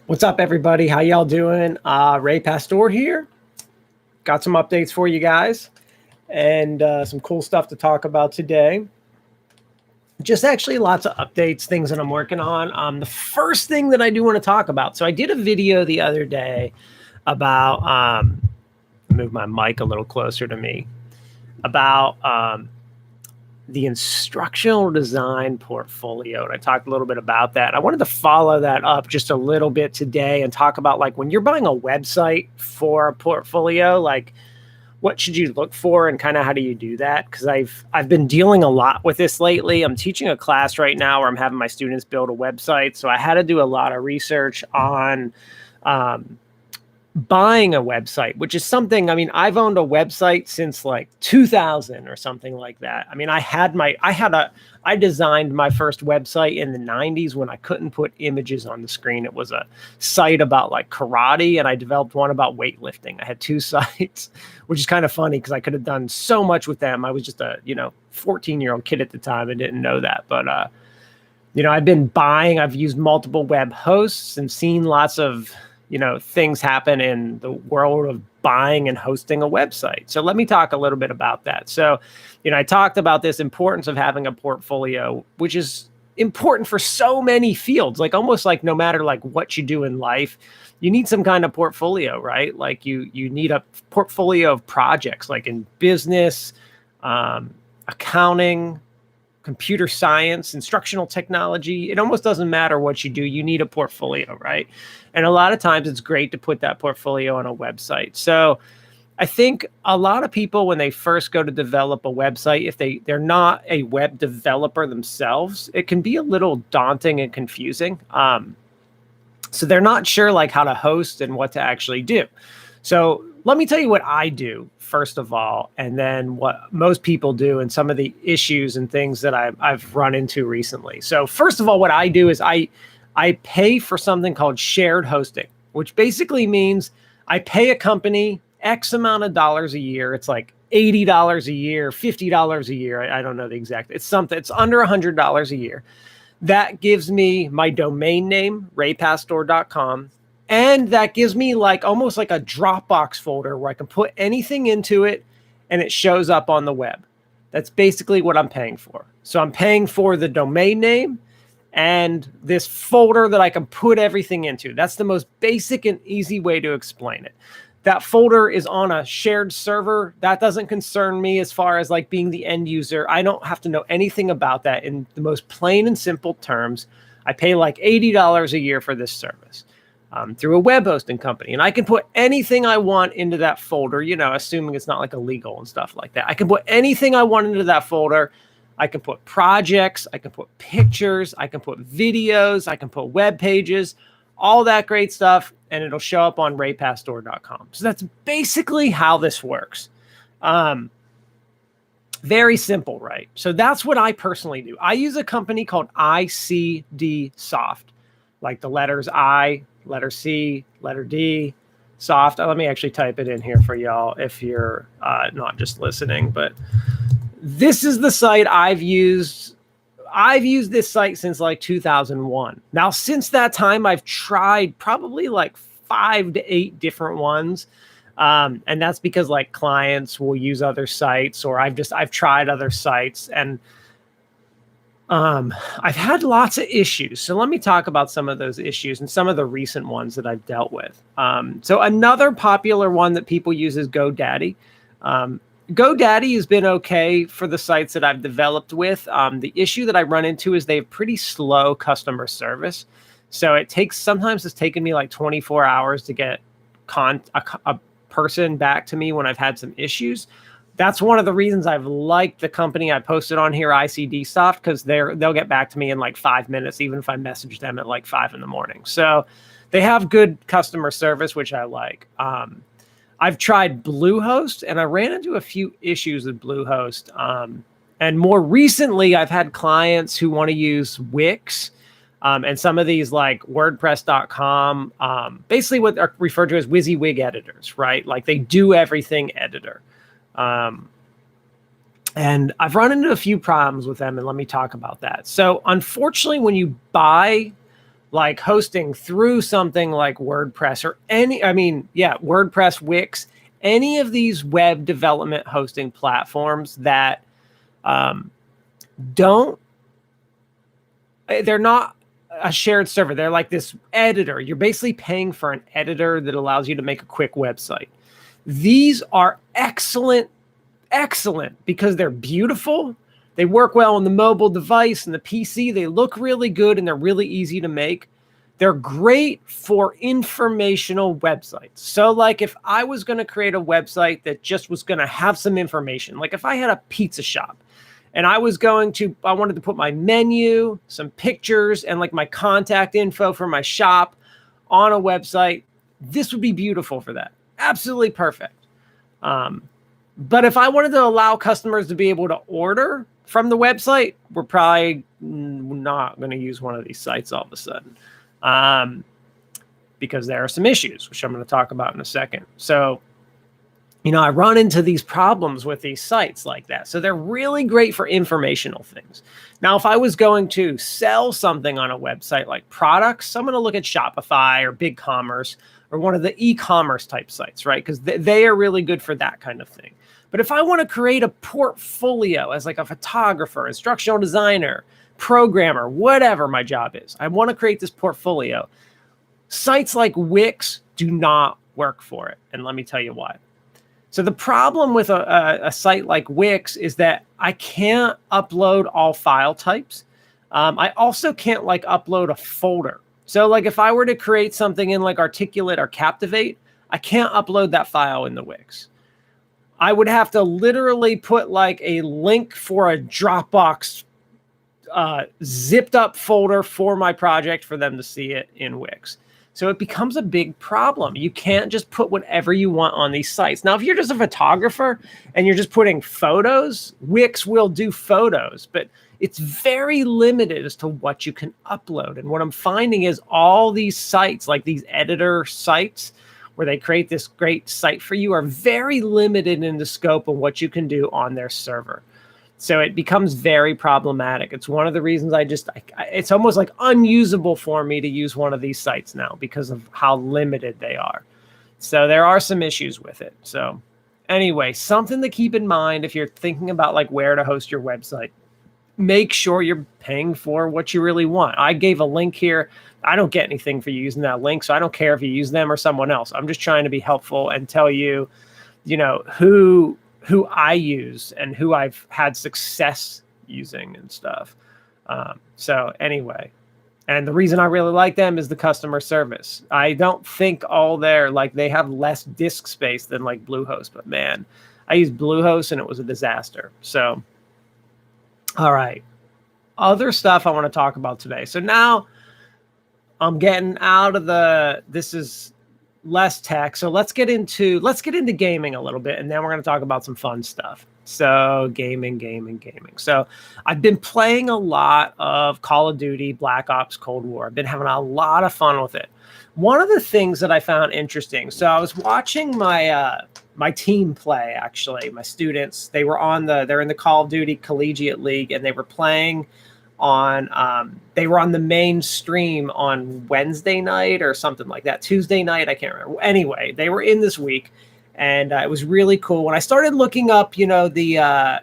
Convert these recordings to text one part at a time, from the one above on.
What's up, everybody? How y'all doing? Ray Pastore here. Got some updates for you guys and some cool stuff to talk about today. Just actually lots of updates, things that I'm working on. The first thing that I do want to talk about. So I did a video the other day about, move my mic a little closer to me, about the instructional design portfolio. And I talked a little bit about that. I wanted to follow that up just a little bit today and talk about, like, when you're buying a website for a portfolio, like, what should you look for and kind of how do you do that? Because I've been dealing a lot with this lately. I'm teaching a class right now where I'm having my students build a website. So I had to do a lot of research on buying a website, which is something, I mean, I've owned a website since like 2000 or something like that. I mean, I designed my first website in the 90s when I couldn't put images on the screen. It was a site about like karate, and I developed one about weightlifting. I had two sites, which is kind of funny because I could have done so much with them. I was just a, 14-year-old kid at the time and didn't know that. But, I've used multiple web hosts and seen lots of, things happen in the world of buying and hosting a website. So let me talk a little bit about that. So, I talked about this importance of having a portfolio, which is important for so many fields, like almost like no matter like what you do in life, you need some kind of portfolio, right? Like you need a portfolio of projects, like in business, accounting, computer science, instructional technology. It almost doesn't matter what you do. You need a portfolio, right? And a lot of times it's great to put that portfolio on a website. So I think a lot of people, when they first go to develop a website, if they're not a web developer themselves, it can be a little daunting and confusing. So they're not sure like how to host and what to actually do. So let me tell you what I do first of all, and then what most people do and some of the issues and things that I've run into recently. So first of all, what I do is I pay for something called shared hosting, which basically means I pay a company X amount of dollars a year. It's like $80 a year, $50 a year. I don't know the exact. It's something. It's under $100 a year. That gives me my domain name, raypastore.com. And that gives me like almost like a Dropbox folder where I can put anything into it and it shows up on the web. That's basically what I'm paying for. So I'm paying for the domain name and this folder that I can put everything into. That's the most basic and easy way to explain it. That folder is on a shared server. That doesn't concern me as far as like being the end user. I don't have to know anything about that. In the most plain and simple terms, I pay like $80 a year for this service. Through a web hosting company. And I can put anything I want into that folder, assuming it's not like illegal and stuff like that. I can put anything I want into that folder. I can put projects, I can put pictures, I can put videos, I can put web pages, all that great stuff, and it'll show up on raypastore.com. So that's basically how this works. Very simple, right? So that's what I personally do. I use a company called ICD Soft, like the letters I, letter C, letter D, soft. Let me actually type it in here for y'all if you're not just listening. But this is the site I've used. I've used this site since like 2001. Now, since that time, I've tried probably like 5 to 8 different ones. And that's because like clients will use other sites, or I've tried other sites, and I've had lots of issues. So let me talk about some of those issues and some of the recent ones that I've dealt with. So another popular one that people use is GoDaddy. GoDaddy has been okay for the sites that I've developed with. The issue that I run into is they have pretty slow customer service. So sometimes it's taken me like 24 hours to get a person back to me when I've had some issues. That's one of the reasons I've liked the company I posted on here, ICD Soft, because they'll get back to me in like 5 minutes, even if I message them at like 5 a.m. So they have good customer service, which I like. I've tried Bluehost, and I ran into a few issues with Bluehost. And more recently, I've had clients who want to use Wix, and some of these like WordPress.com, basically what are referred to as WYSIWYG editors, right? Like they do everything editor. And I've run into a few problems with them, and let me talk about that. So unfortunately, when you buy like hosting through something like WordPress or WordPress, Wix, any of these web development hosting platforms that they're not a shared server. They're like this editor. You're basically paying for an editor that allows you to make a quick website. These are excellent because they're beautiful. They work well on the mobile device and the PC. They look really good and they're really easy to make. They're great for informational websites. So like if I was going to create a website that just was going to have some information, like if I had a pizza shop and I wanted to put my menu, some pictures, and like my contact info for my shop on a website, this would be beautiful for that. Absolutely perfect. But if I wanted to allow customers to be able to order from the website, we're probably not going to use one of these sites all of a sudden, because there are some issues, which I'm going to talk about in a second. So, I run into these problems with these sites like that. So they're really great for informational things. Now, if I was going to sell something on a website like products, I'm going to look at Shopify or BigCommerce or one of the e-commerce type sites, right? Because they are really good for that kind of thing. But if I want to create a portfolio as like a photographer, instructional designer, programmer, whatever my job is, I want to create this portfolio. Sites like Wix do not work for it. And let me tell you why. So the problem with a site like Wix is that I can't upload all file types. I also can't like upload a folder. So like if I were to create something in like Articulate or Captivate, I can't upload that file in the Wix. I would have to literally put like a link for a Dropbox zipped up folder for my project for them to see it in Wix. So it becomes a big problem. You can't just put whatever you want on these sites. Now, if you're just a photographer and you're just putting photos, Wix will do photos, but it's very limited as to what you can upload. And what I'm finding is all these sites, like these editor sites, where they create this great site for you, are very limited in the scope of what you can do on their server. So it becomes very problematic. It's one of the reasons it's almost like unusable for me to use one of these sites now because of how limited they are. So there are some issues with it. So anyway, something to keep in mind if you're thinking about like where to host your website. Make sure you're paying for what you really want. I gave a link here. I don't get anything for using that link, so I don't care if you use them or someone else. I'm just trying to be helpful and tell you, who I use and who I've had success using and stuff. So anyway, and the reason I really like them is the customer service. I don't think they have less disk space than like Bluehost, but man, I used Bluehost and it was a disaster. So, all right, other stuff I want to talk about today. So now I'm getting out of this is less tech. So let's get into gaming a little bit, and then we're going to talk about some fun stuff. So gaming. So I've been playing a lot of Call of Duty, Black Ops, Cold War. I've been having a lot of fun with it. One of the things that I found interesting, so I was watching my team play, actually, my students. They're in the Call of Duty Collegiate League, and they were playing they were on the main stream on Wednesday night or something like that. Tuesday night, I can't remember. Anyway, they were in this week, and it was really cool. When I started looking up, the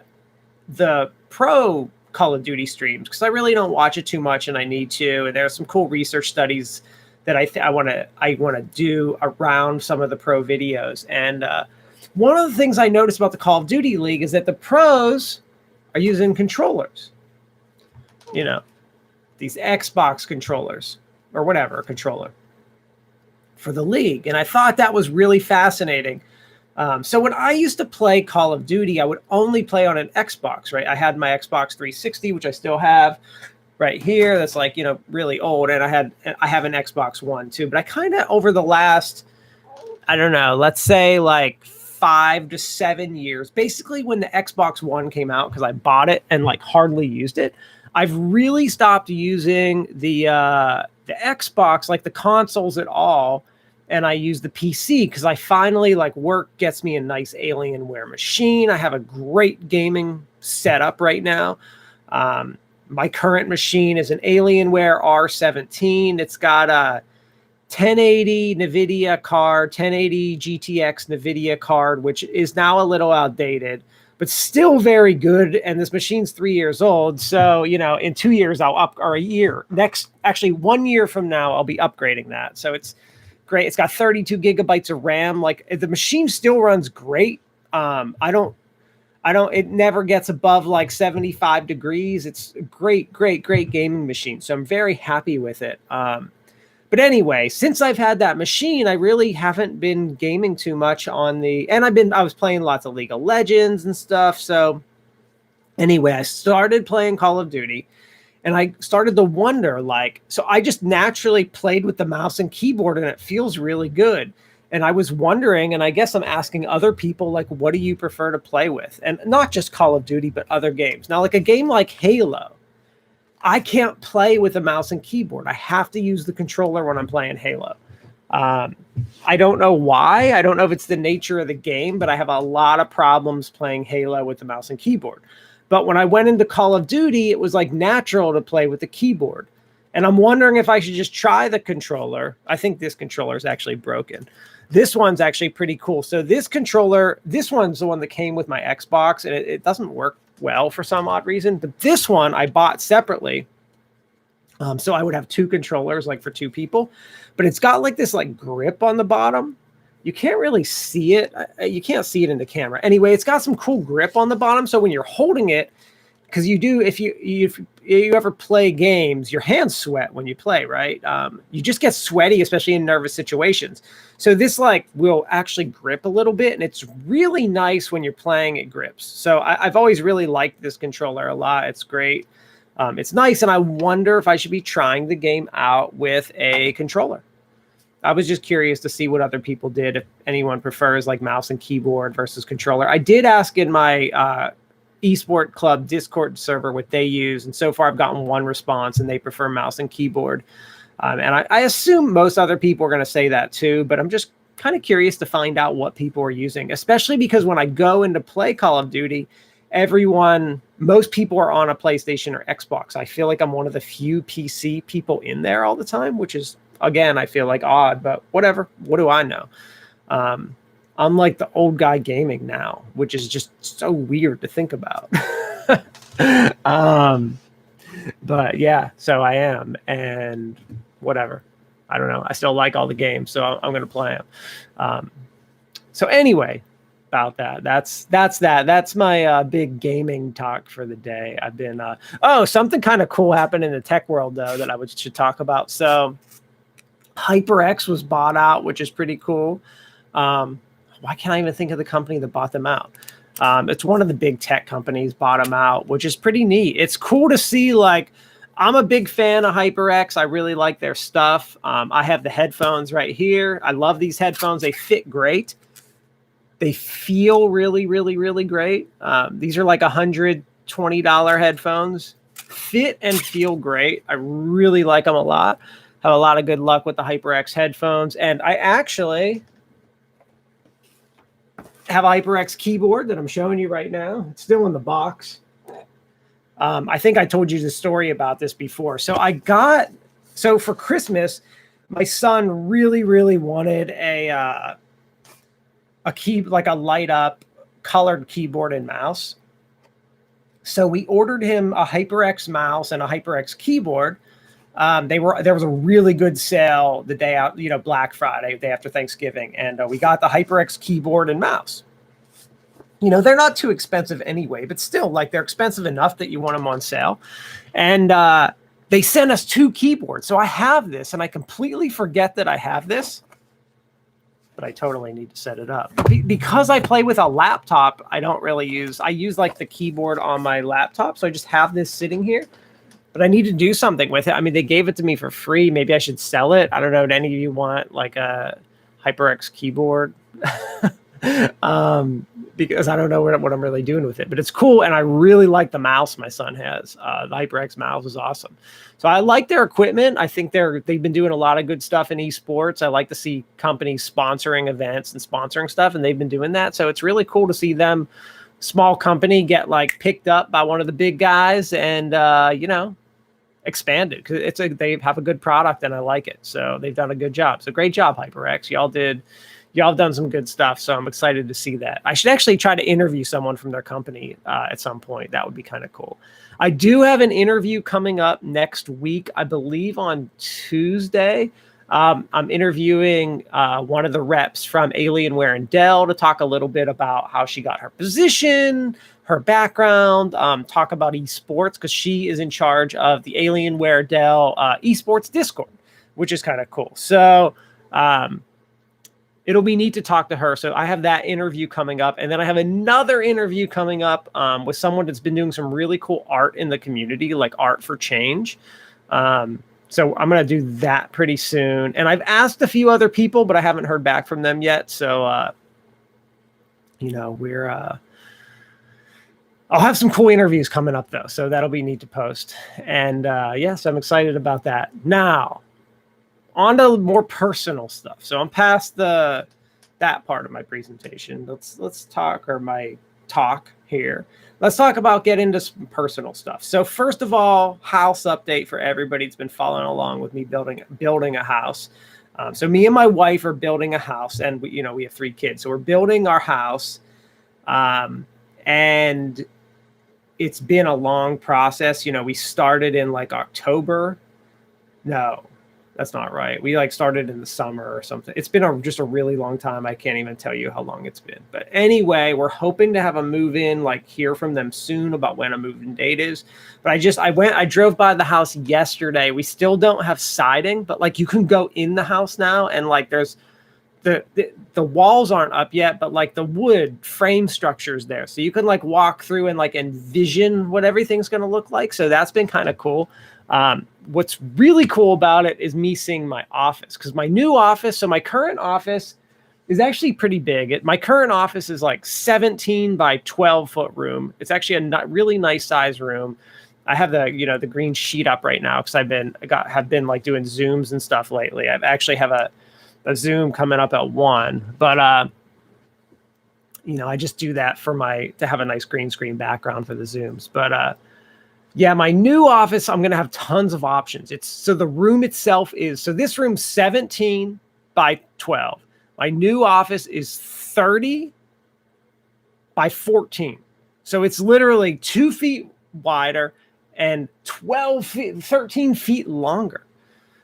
pro Call of Duty streams, because I really don't watch it too much, and I need to. And there are some cool research studies that I want to do around some of the pro videos. And one of the things I noticed about the Call of Duty League is that the pros are using controllers. These Xbox controllers or whatever controller for the league. And I thought that was really fascinating. So when I used to play Call of Duty, I would only play on an Xbox, right? I had my Xbox 360, which I still have right here. That's like, really old. And I have an Xbox One too, but I kind of over the last, I don't know, let's say like 5 to 7 years, basically when the Xbox One came out, because I bought it and like hardly used it, I've really stopped using the Xbox, like the consoles at all, and I use the PC because I finally work gets me a nice Alienware machine. I have a great gaming setup right now. My current machine is an Alienware R17. It's got a 1080 NVIDIA card, 1080 GTX NVIDIA card, which is now a little outdated, but still very good. And this machine's 3 years old. So, you know, in 2 years, or a year, actually 1 year from now, I'll be upgrading that. So it's great. It's got 32 gigabytes of RAM. Like, the machine still runs great. It never gets above like 75 degrees. It's a great gaming machine. So I'm very happy with it. But anyway, since I've had that machine, I really haven't been gaming too much and I was playing lots of League of Legends and stuff. So anyway, I started playing Call of Duty, and I started to wonder, so I just naturally played with the mouse and keyboard, and it feels really good. And I was wondering, and I guess I'm asking other people, like, what do you prefer to play with? And not just Call of Duty, but other games. Now, like a game like Halo, I can't play with a mouse and keyboard. I have to use the controller when I'm playing Halo. I don't know why. I don't know if it's the nature of the game, but I have a lot of problems playing Halo with the mouse and keyboard. But when I went into Call of Duty, it was like natural to play with the keyboard. And I'm wondering if I should just try the controller. I think this controller is actually broken. This one's actually pretty cool. So this one's the one that came with my Xbox, and it doesn't work well for some odd reason. But this one I bought separately. So I would have two controllers, like for two people. But it's got like this like grip on the bottom. You can't really see it. You can't see it in the camera. Anyway, it's got some cool grip on the bottom. So when you're holding it, because you do, if you ever play games, your hands sweat when you play, right? You just get sweaty, especially in nervous situations. So this like will actually grip a little bit, and it's really nice when you're playing. It grips. So I've always really liked this controller a lot. It's great. It's nice, and I wonder if I should be trying the game out with a controller. I was just curious to see what other people did, if anyone prefers like mouse and keyboard versus controller. I did ask in my eSport Club Discord server what they use, and so far I've gotten one response, and they prefer mouse and keyboard. And I assume most other people are going to say that too, but I'm just kind of curious to find out what people are using, especially because when I go into play Call of Duty, most people are on a PlayStation or Xbox. I feel like I'm one of the few PC people in there all the time, which is, again, I feel like odd, but whatever. What do I know? I'm like the old guy gaming now, which is just so weird to think about. But yeah, so I am, and whatever. I don't know. I still like all the games, so I'm going to play them. So anyway, about that. That's that. That's my big gaming talk for the day. I've been something kind of cool happened in the tech world though that I should talk about. So HyperX was bought out, which is pretty cool. Why can't I even think of the company that bought them out? It's one of the big tech companies bought them out, which is pretty neat. It's cool to see. Like, I'm a big fan of HyperX. I really like their stuff. I have the headphones right here. I love these headphones. They fit great. They feel really, really, really great. These are like $120 headphones. Fit and feel great. I really like them a lot. Have a lot of good luck with the HyperX headphones. And I actually have a HyperX keyboard that I'm showing you right now. It's still in the box. I think I told you the story about this before. So for Christmas, my son really, really wanted a light up colored keyboard and mouse. So we ordered him a HyperX mouse and a HyperX keyboard. There was a really good sale the day out, Black Friday, day after Thanksgiving. And we got the HyperX keyboard and mouse. They're not too expensive anyway, but still, like, they're expensive enough that you want them on sale. And they sent us two keyboards. So I have this, and I completely forget that I have this, but I totally need to set it up. Because I play with a laptop, I use like the keyboard on my laptop. So I just have this sitting here. But I need to do something with it. I mean, they gave it to me for free. Maybe I should sell it. I don't know. Do any of you want like a HyperX keyboard? Because I don't know what I'm really doing with it. But it's cool, and I really like the mouse my son has. The HyperX mouse is awesome. So I like their equipment. I think they've been doing a lot of good stuff in esports. I like to see companies sponsoring events and sponsoring stuff, and they've been doing that. So it's really cool to see them small company get like picked up by one of the big guys and, you know, expanded, because they have a good product and I like it. So they've done a good job. So great job, HyperX. Y'all have done some good stuff. So I'm excited to see that. I should actually try to interview someone from their company at some point. That would be kind of cool. I do have an interview coming up next week, I believe on Tuesday. I'm interviewing one of the reps from Alienware and Dell to talk a little bit about how she got her position, her background, talk about esports, because she is in charge of the Alienware Dell esports Discord, which is kind of cool. So it'll be neat to talk to her. So I have that interview coming up. And then I have another interview coming up with someone that's been doing some really cool art in the community, like art for change. So I'm going to do that pretty soon. And I've asked a few other people, but I haven't heard back from them yet. So, you know, I'll have some cool interviews coming up though. So that'll be neat to post. And yes, I'm excited about that. Now, on to more personal stuff. So I'm past that part of my presentation. Let's talk, or my talk here. Let's talk about get into some personal stuff. So first of all, house update for everybody that's been following along with me building a house. So me and my wife are building a house, and we have 3 kids. So we're building our house, and it's been a long process. You know, we started in like October. No, that's not right. We like started in the summer or something. It's been just a really long time. I can't even tell you how long it's been. But anyway, we're hoping to have a move-in, like hear from them soon about when a move-in date is. But I drove by the house yesterday. We still don't have siding, but like you can go in the house now, and like there's the walls aren't up yet, but like the wood frame structure is there. So you can like walk through and like envision what everything's going to look like. So that's been kind of cool. What's really cool about it is me seeing my office, because my new office, so my current office is actually pretty big. My current office is like 17 by 12 foot room. It's actually a really nice size room. I have the green sheet up right now because have been like doing Zooms and stuff lately. I actually have a Zoom coming up at 1, but I just do that to have a nice green screen background for the Zooms. But yeah, my new office, I'm going to have tons of options. So the room itself this room's 17 by 12. My new office is 30 by 14. So it's literally 2 feet wider and 13 feet longer.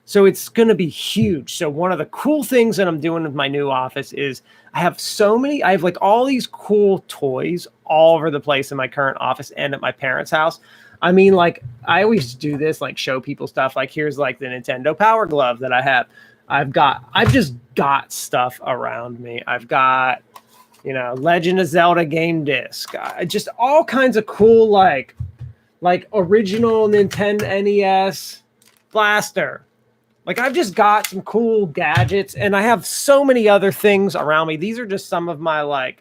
So it's going to be huge. So one of the cool things that I'm doing with my new office is I have like all these cool toys all over the place in my current office and at my parents' house. I mean, like I always do this, like show people stuff. Like here's like the Nintendo Power Glove that I have. I've just got stuff around me. I've got, Legend of Zelda game disc. Just all kinds of cool, like original Nintendo NES blaster. Like I've just got some cool gadgets, and I have so many other things around me. These are just some of my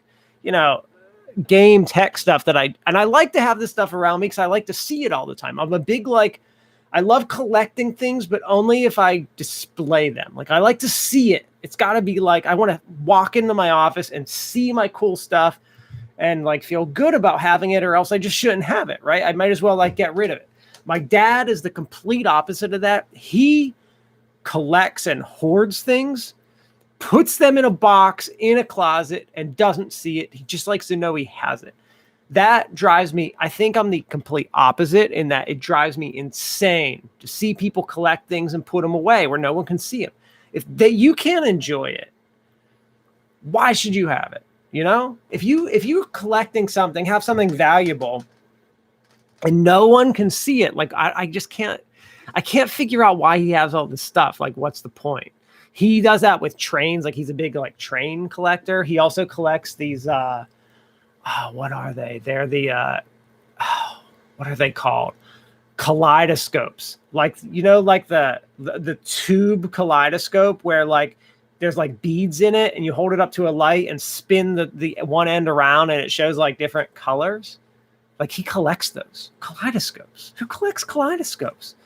game tech stuff that I like to have this stuff around me because I like to see it all the time. I'm a big I love collecting things, but only if I display them. Like I like to see it. It's got to be like I want to walk into my office and see my cool stuff and like feel good about having it, or else I just shouldn't have it, right? I might as well like get rid of it. My dad is the complete opposite of that. He collects and hoards things, puts them in a box in a closet, and doesn't see it. He just likes to know he has it. That drives me. I think I'm the complete opposite in that it drives me insane to see people collect things and put them away where no one can see them. If you can't enjoy it, why should you have it? If you're collecting something, have something valuable, and no one can see it, like I just can't. I can't figure out why he has all this stuff. Like, what's the point? He does that with trains. Like, he's a big train collector. He also collects these. What are they? They're the. What are they called? Kaleidoscopes. Like the tube kaleidoscope where there's beads in it, and you hold it up to a light and spin the one end around, and it shows different colors. Like he collects those kaleidoscopes. Who collects kaleidoscopes?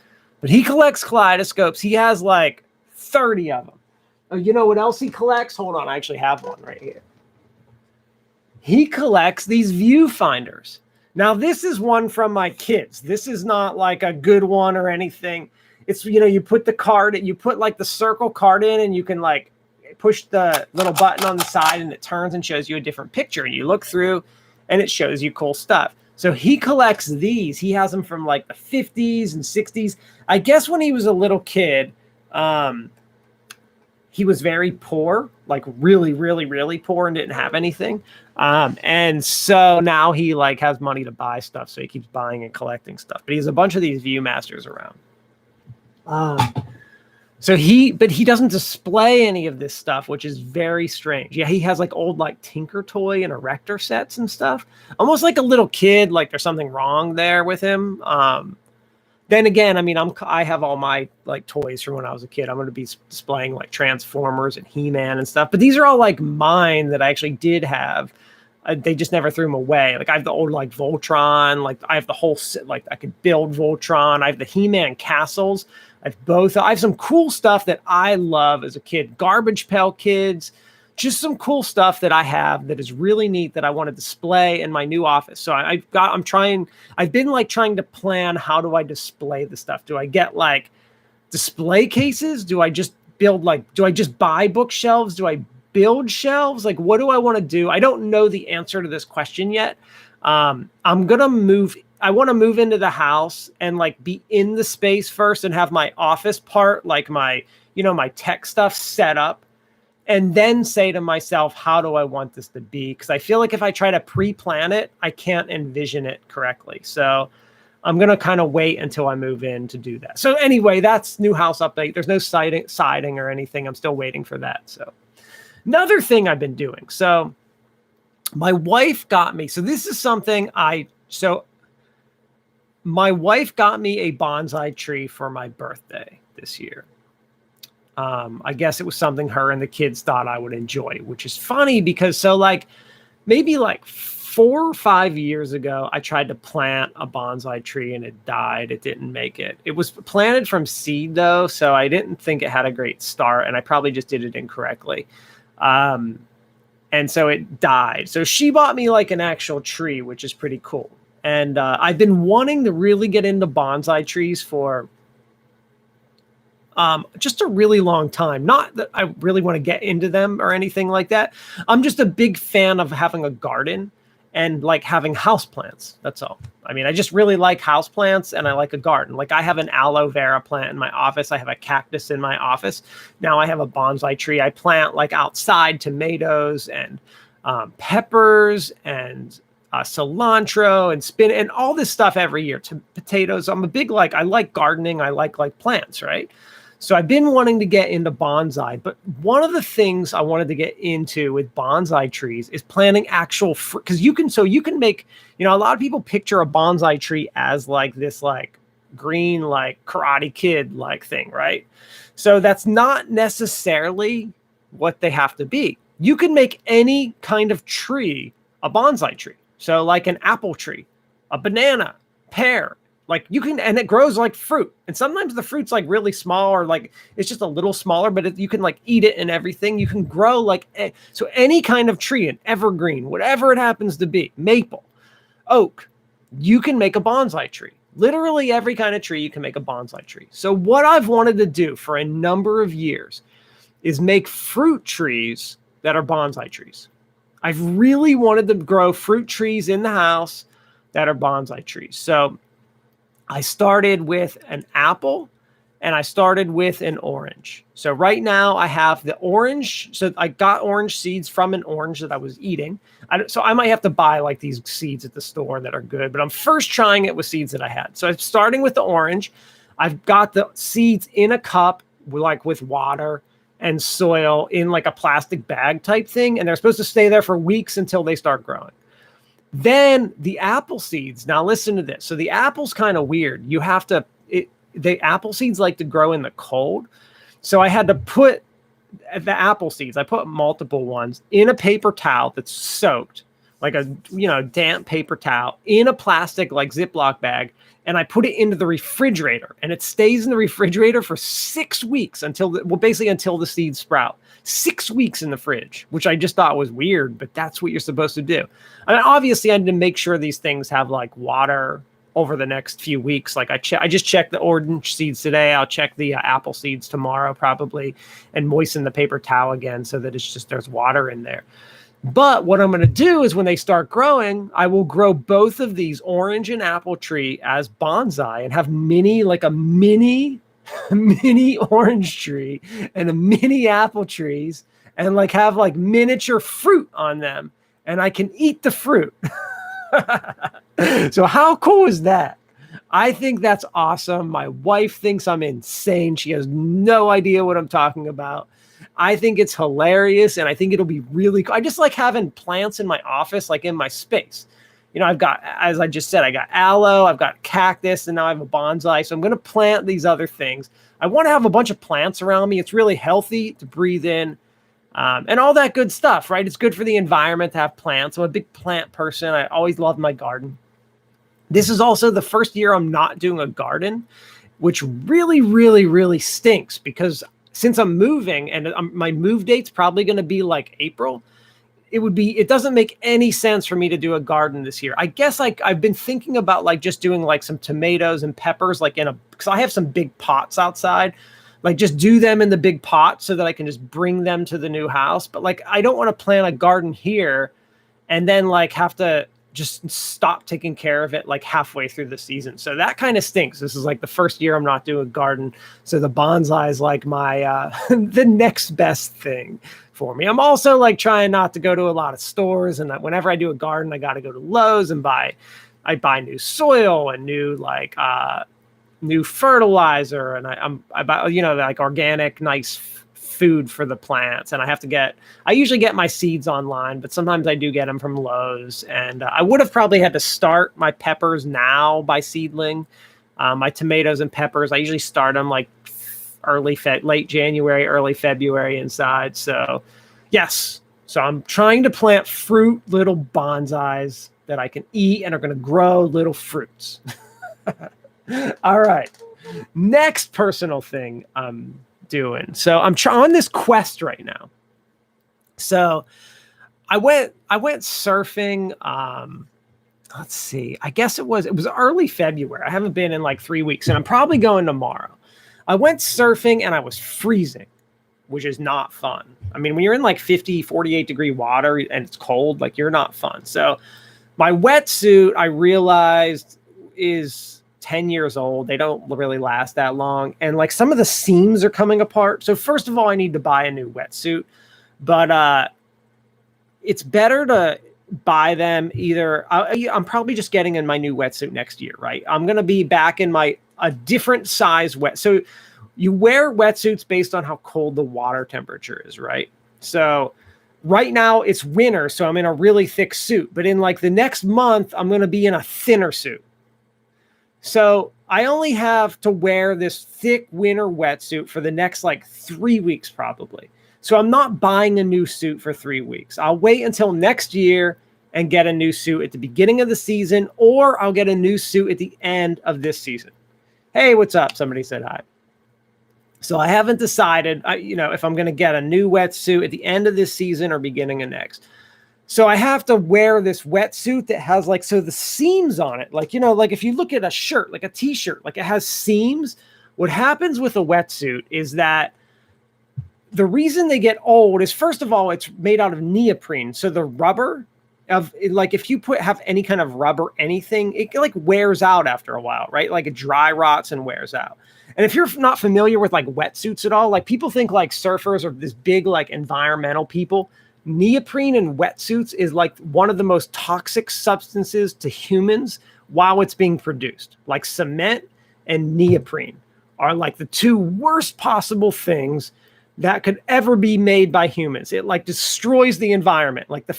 But he collects kaleidoscopes. He has 30 of them. Oh, you know what else he collects? Hold on. I actually have one right here. He collects these viewfinders. Now, this is one from my kids. This is not like a good one or anything. It's, you put the card, you put like the circle card in, and you can like push the little button on the side and it turns and shows you a different picture. And you look through and it shows you cool stuff. So he collects these. He has them from like the 50s and 60s. I guess when he was a little kid, he was very poor, like really, really, really poor, and didn't have anything. And so now he like has money to buy stuff. So he keeps buying and collecting stuff, but he has a bunch of these Viewmasters around. But he doesn't display any of this stuff, which is very strange. Yeah, he has like old like Tinker Toy and Erector sets and stuff, almost like a little kid. Like there's something wrong there with him. Then again, I mean, I have all my like toys from when I was a kid. I'm going to be displaying like Transformers and He-Man and stuff. But these are all like mine that I actually did have. They just never threw them away. Like I have the old like Voltron. Like I have the whole like I could build Voltron. I have the He-Man castles. I have some cool stuff that I love as a kid. Garbage Pail Kids. Just some cool stuff that I have that is really neat that I want to display in my new office. So I've been like trying to plan, how do I display the stuff? Do I get like display cases? Do I just buy bookshelves? Do I build shelves? Like, what do I want to do? I don't know the answer to this question yet. I want to move into the house and like be in the space first and have my office part, like my tech stuff set up. And then say to myself, how do I want this to be? Because I feel like if I try to pre-plan it, I can't envision it correctly. So I'm going to kind of wait until I move in to do that. So anyway, that's new house update. There's no siding or anything. I'm still waiting for that. So another thing I've been doing. So my wife got me. So this is something my wife got me a bonsai tree for my birthday this year. I guess it was something her and the kids thought I would enjoy, which is funny because maybe 4 or 5 years ago, I tried to plant a bonsai tree and it died. It didn't make it. It was planted from seed though, so I didn't think it had a great start, and I probably just did it incorrectly. And so it died. So she bought me like an actual tree, which is pretty cool. And I've been wanting to really get into bonsai trees for just a really long time. Not that I really want to get into them or anything like that. I'm just a big fan of having a garden and like having houseplants. That's all. I mean, I just really like houseplants and I like a garden. Like I have an aloe vera plant in my office. I have a cactus in my office. Now I have a bonsai tree. I plant like outside tomatoes and peppers and cilantro and spinach and all this stuff every year. Potatoes. I'm a big I like gardening. I like plants, right? So I've been wanting to get into bonsai, but one of the things I wanted to get into with bonsai trees is planting actual fruit. Because you can make, a lot of people picture a bonsai tree as like this green Karate Kid thing, right? So that's not necessarily what they have to be. You can make any kind of tree a bonsai tree. So like an apple tree, a banana, pear. And it grows like fruit. And sometimes the fruit's really small or it's just a little smaller, but you can eat it and everything. You can grow so any kind of tree, an evergreen, whatever it happens to be, maple, oak, you can make a bonsai tree. Literally every kind of tree, you can make a bonsai tree. So what I've wanted to do for a number of years is make fruit trees that are bonsai trees. I've really wanted to grow fruit trees in the house that are bonsai trees. So I started with an apple and I started with an orange. So right now I have the orange. So I got orange seeds from an orange that I was eating. So I might have to buy these seeds at the store that are good, but I'm first trying it with seeds that I had. So I'm starting with the orange. I've got the seeds in a cup with water and soil in a plastic bag type thing. And they're supposed to stay there for weeks until they start growing. Then the apple seeds. Now listen to this. So the apple's kind of weird. The apple seeds like to grow in the cold. So I had to put the apple seeds, I put multiple ones in a paper towel that's soaked like a, damp paper towel in a plastic like Ziploc bag, and I put it into the refrigerator, and it stays in the refrigerator for 6 weeks basically until the seeds sprout. 6 weeks in the fridge, which I just thought was weird, but that's what you're supposed to do. I mean, obviously I need to make sure these things have like water over the next few weeks. Like I just checked the orange seeds today. I'll check the apple seeds tomorrow probably, and moisten the paper towel again so that there's water in there. But what I'm going to do is when they start growing, I will grow both of these orange and apple tree as bonsai and have a mini orange tree and a mini apple trees, and like have like miniature fruit on them, and I can eat the fruit. So how cool is that? I think that's awesome. My wife thinks I'm insane. She has no idea what I'm talking about. I think it's hilarious, and I think it'll be really cool. I just like having plants in my office, like in my space. I've got, as I just said, I got aloe, I've got cactus, and now I have a bonsai. So I'm going to plant these other things. I want to have a bunch of plants around me. It's really healthy to breathe in, and all that good stuff, right? It's good for the environment to have plants. I'm a big plant person. I always love my garden. This is also the first year I'm not doing a garden, which really, really, really stinks, because since I'm moving and my move date's probably going to be like April, it doesn't make any sense for me to do a garden this year. I guess I've been thinking about like just doing like some tomatoes and peppers, like because I have some big pots outside, like just do them in the big pot so that I can just bring them to the new house. But like, I don't want to plant a garden here and then like have to just stop taking care of it like halfway through the season. So that kind of stinks. This is like the first year I'm not doing a garden. So the bonsai is like my, the next best thing for me. I'm also like trying not to go to a lot of stores. And whenever I do a garden, I got to go to Lowe's and buy new soil and new fertilizer. And I buy, like organic, nice food for the plants. And I usually get my seeds online, but sometimes I do get them from Lowe's. And I would have probably had to start my peppers now by seedling. My tomatoes and peppers, I usually start them like late January, early February inside. So yes. So I'm trying to plant fruit, little bonsais that I can eat and are going to grow little fruits. All right. Next personal thing I'm doing. So I'm on this quest right now. So I went surfing. Let's see. I guess it was early February. I haven't been in like 3 weeks, and I'm probably going tomorrow. I went surfing and I was freezing, which is not fun. I mean, when you're in like 50, 48 degree water and it's cold, like you're not fun. So my wetsuit, I realized, is 10 years old. They don't really last that long. And like some of the seams are coming apart. So first of all, I need to buy a new wetsuit, but it's better to buy them either. I'm probably just getting in my new wetsuit next year, right? I'm going to be back in a different size wet. So you wear wetsuits based on how cold the water temperature is, right? So right now it's winter, so I'm in a really thick suit, but in like the next month, I'm going to be in a thinner suit. So I only have to wear this thick winter wetsuit for the next like 3 weeks probably. So I'm not buying a new suit for 3 weeks. I'll wait until next year and get a new suit at the beginning of the season, or I'll get a new suit at the end of this season. Hey, what's up? Somebody said hi. So I haven't decided, if I'm going to get a new wetsuit at the end of this season or beginning of next. So I have to wear this wetsuit that has the seams on it. Like if you look at a shirt, like a t-shirt, like it has seams. What happens with a wetsuit is that the reason they get old is, first of all, it's made out of neoprene. So the rubber if you have any kind of rubber, anything, it like wears out after a while, right? Like it dry rots and wears out. And if you're not familiar with like wetsuits at all, like people think like surfers are this big, like environmental people. Neoprene in wetsuits is like one of the most toxic substances to humans while it's being produced. Like cement and neoprene are like the two worst possible things that could ever be made by humans. It like destroys the environment. Like the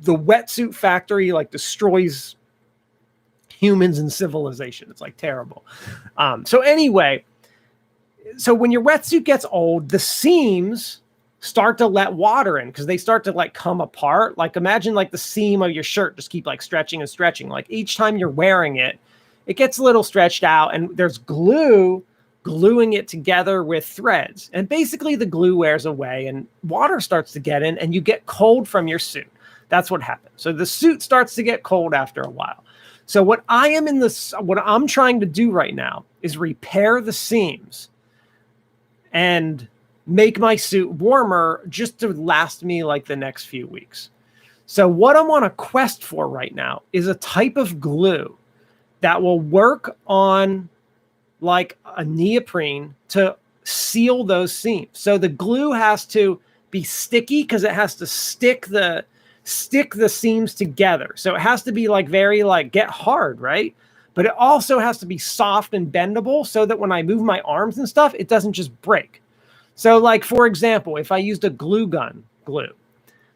wetsuit factory like destroys humans and civilization. It's like terrible. So anyway, so when your wetsuit gets old, the seams start to let water in because they start to like come apart. Like imagine like the seam of your shirt just keep like stretching and stretching. Like each time you're wearing it, it gets a little stretched out, and there's glue gluing it together with threads. And basically the glue wears away and water starts to get in and you get cold from your suit. That's what happens. So the suit starts to get cold after a while. So what I'm trying to do right now is repair the seams and make my suit warmer just to last me like the next few weeks. So what I'm on a quest for right now is a type of glue that will work on like a neoprene to seal those seams. So the glue has to be sticky because it has to stick the seams together. So it has to be like very like get hard, right? But it also has to be soft and bendable so that when I move my arms and stuff, it doesn't just break. So like, for example, if I used a glue gun glue,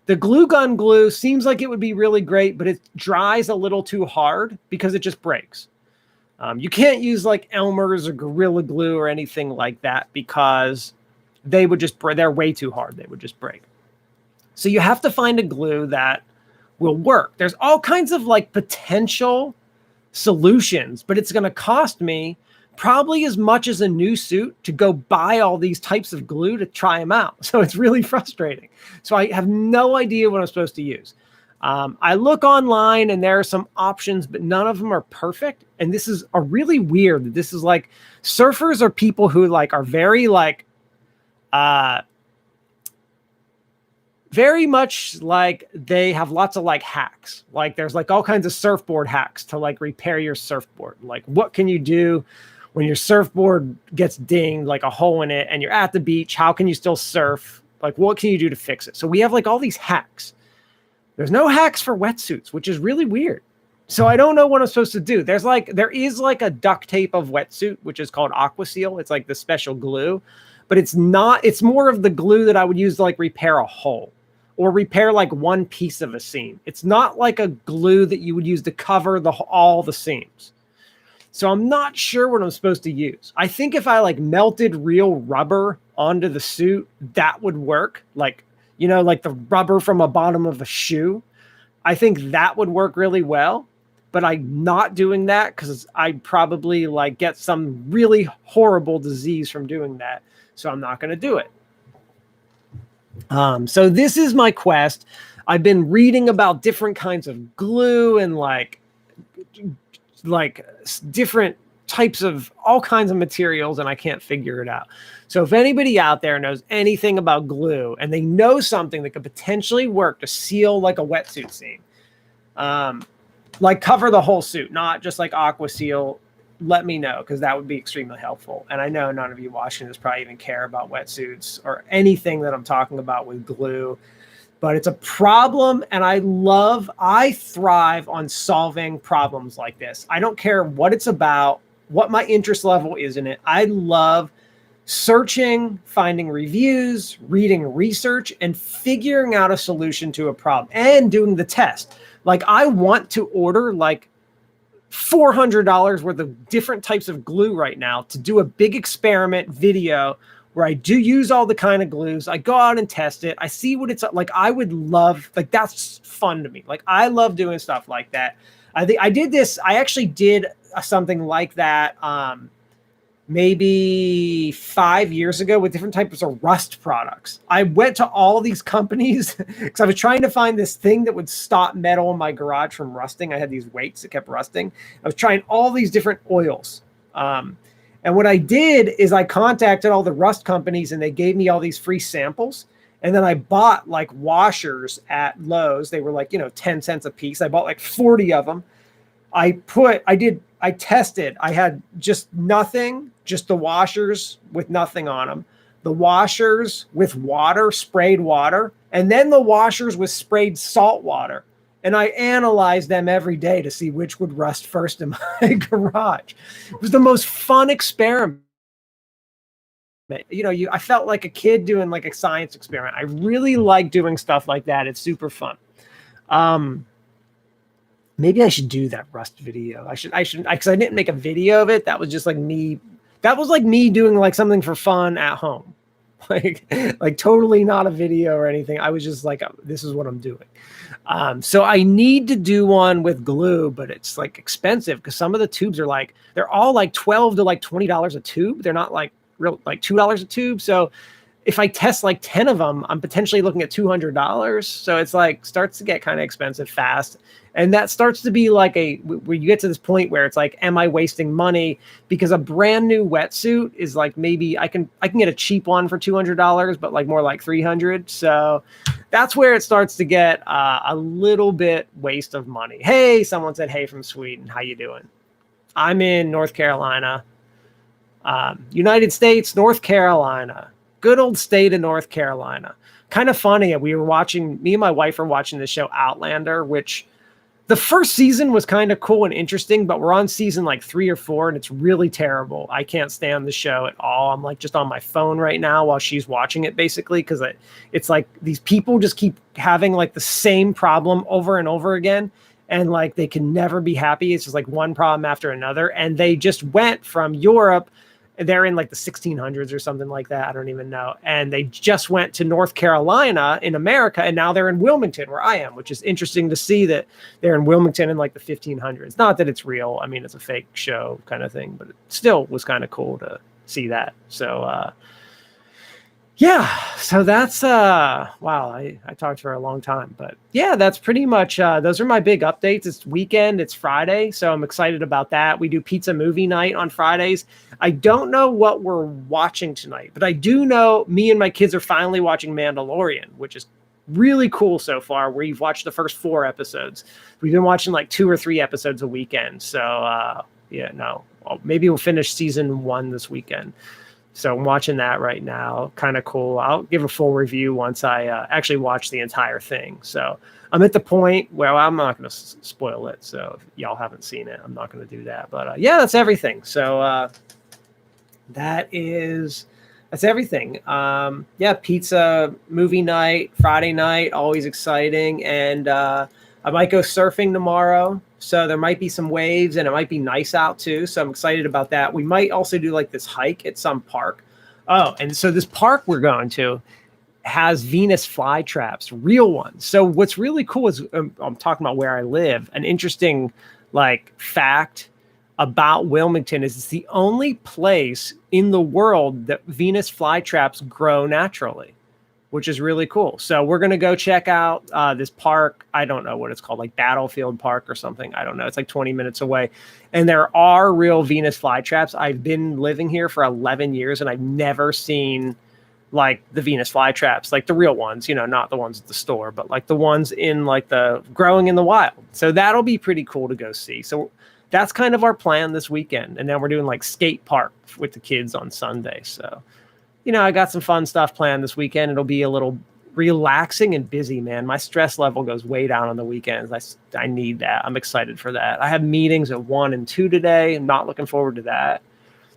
the glue gun glue seems like it would be really great, but it dries a little too hard because it just breaks. You can't use like Elmer's or Gorilla Glue or anything like that because they would just break. They're way too hard. They would just break. So you have to find a glue that will work. There's all kinds of like potential solutions, but it's going to cost me probably as much as a new suit to go buy all these types of glue to try them out. So it's really frustrating. So I have no idea what I'm supposed to use. I look online and there are some options, but none of them are perfect. And this is a really weird. This is like surfers are people who like are very like, very much like they have lots of like hacks. Like there's like all kinds of surfboard hacks to like repair your surfboard. Like what can you do when your surfboard gets dinged, like a hole in it and you're at the beach? How can you still surf? Like what can you do to fix it? So we have like all these hacks. There's no hacks for wetsuits, which is really weird. So I don't know what I'm supposed to do. There is like a duct tape of wetsuit, which is called Aqua Seal. It's like the special glue, but it's more of the glue that I would use to like repair a hole or repair like one piece of a seam. It's not like a glue that you would use to cover all the seams. So I'm not sure what I'm supposed to use. I think if I like melted real rubber onto the suit, that would work. Like, you know, like the rubber from a bottom of a shoe. I think that would work really well, but I'm not doing that because I'd probably like get some really horrible disease from doing that. So I'm not going to do it. So this is my quest. I've been reading about different kinds of glue and like different types of all kinds of materials, and I can't figure it out. So if anybody out there knows anything about glue and they know something that could potentially work to seal like a wetsuit seam, like cover the whole suit, not just like Aqua Seal, let me know because that would be extremely helpful. And I know none of you watching this probably even care about wetsuits or anything that I'm talking about with glue, but it's a problem. And I thrive on solving problems like this. I don't care what it's about, what my interest level is in it. I love searching, finding reviews, reading research, and figuring out a solution to a problem and doing the test. Like I want to order like $400 worth of different types of glue right now to do a big experiment video where I do use all the kind of glues. I go out and test it. I see what it's like. I would love, like, that's fun to me. Like, I love doing stuff like that. I think I did this. I actually did something like that maybe 5 years ago with different types of rust products. I went to all these companies because I was trying to find this thing that would stop metal in my garage from rusting. I had these weights that kept rusting. I was trying all these different oils. And what I did is I contacted all the rust companies and they gave me all these free samples. And then I bought like washers at Lowe's. They were like, 10 cents a piece. I bought like 40 of them. I tested. I had just nothing, just the washers with nothing on them. The washers with water, sprayed water, and then the washers with sprayed salt water. And I analyzed them every day to see which would rust first in my garage. It was the most fun experiment. I felt like a kid doing like a science experiment. I really like doing stuff like that. It's super fun. Maybe I should do that rust video. I should, because I didn't make a video of it. That was just like me. That was like me doing like something for fun at home. like totally not a video or anything. I was just like, this is what I'm doing. So I need to do one with glue, but it's like expensive because some of the tubes are like, they're all like $12 to like $20 a tube. They're not like real, like $2 a tube. So if I test like 10 of them, I'm potentially looking at $200. So it's like starts to get kind of expensive fast. And that starts to be like where you get to this point where it's like, am I wasting money? Because a brand new wetsuit is like, maybe I can get a cheap one for $200, but like more like 300. So that's where it starts to get a little bit waste of money. Hey, someone said, hey, from Sweden. How you doing? I'm in North Carolina, United States, North Carolina. Good old state of North Carolina. Kind of funny. Me and my wife are watching the show Outlander, which the first season was kind of cool and interesting, but we're on season like 3 or 4 and it's really terrible. I can't stand the show at all. I'm like just on my phone right now while she's watching it basically. Cause it's like these people just keep having like the same problem over and over again. And like, they can never be happy. It's just like one problem after another. And they just went from Europe. They're in like the 1600s or something like that. I don't even know. And they just went to North Carolina in America. And now they're in Wilmington where I am, which is interesting to see that they're in Wilmington in like the 1500s. Not that it's real. I mean, it's a fake show kind of thing, but it still was kind of cool to see that. So, yeah, so that's, wow, I talked for a long time, but yeah, that's pretty much, those are my big updates. It's weekend, it's Friday, so I'm excited about that. We do pizza movie night on Fridays. I don't know what we're watching tonight, but I do know me and my kids are finally watching Mandalorian, which is really cool so far. We've watched the first 4 episodes. We've been watching like 2 or 3 episodes a weekend. So, yeah, no, well, maybe we'll finish season 1 this weekend. So I'm watching that right now. Kind of cool. I'll give a full review once I actually watch the entire thing. So I'm at the point where I'm not going to spoil it. So if y'all haven't seen it, I'm not going to do that. But yeah, that's everything. So that's everything. Yeah, pizza movie night, Friday night, always exciting. And I might go surfing tomorrow. So there might be some waves and it might be nice out too. So I'm excited about that. We might also do like this hike at some park. Oh, and so this park we're going to has Venus flytraps, real ones. So what's really cool is I'm talking about where I live. An interesting like fact about Wilmington is it's the only place in the world that Venus flytraps grow naturally, which is really cool. So we're going to go check out this park. I don't know what it's called, like Battlefield Park or something. I don't know. It's like 20 minutes away. And there are real Venus flytraps. I've been living here for 11 years and I've never seen like the Venus flytraps, like the real ones, you know, not the ones at the store, but like the ones in like the growing in the wild. So that'll be pretty cool to go see. So that's kind of our plan this weekend. And then we're doing like skate park with the kids on Sunday. So you know, I got some fun stuff planned this weekend. It'll be a little relaxing and busy, man. My stress level goes way down on the weekends. I need that. I'm excited for that. I have meetings at 1 and 2 today. I'm not looking forward to that.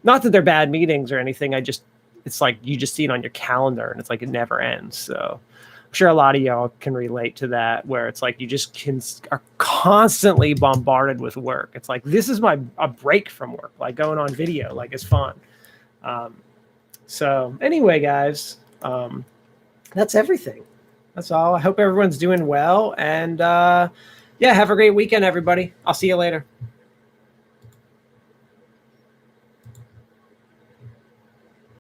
Not that they're bad meetings or anything. It's like you just see it on your calendar and it's like it never ends. So I'm sure a lot of y'all can relate to that, where it's like you just are constantly bombarded with work. It's like, this is a break from work, like going on video, like it's fun. So anyway, guys, that's everything. That's all. I hope everyone's doing well. And yeah, have a great weekend, everybody. I'll see you later.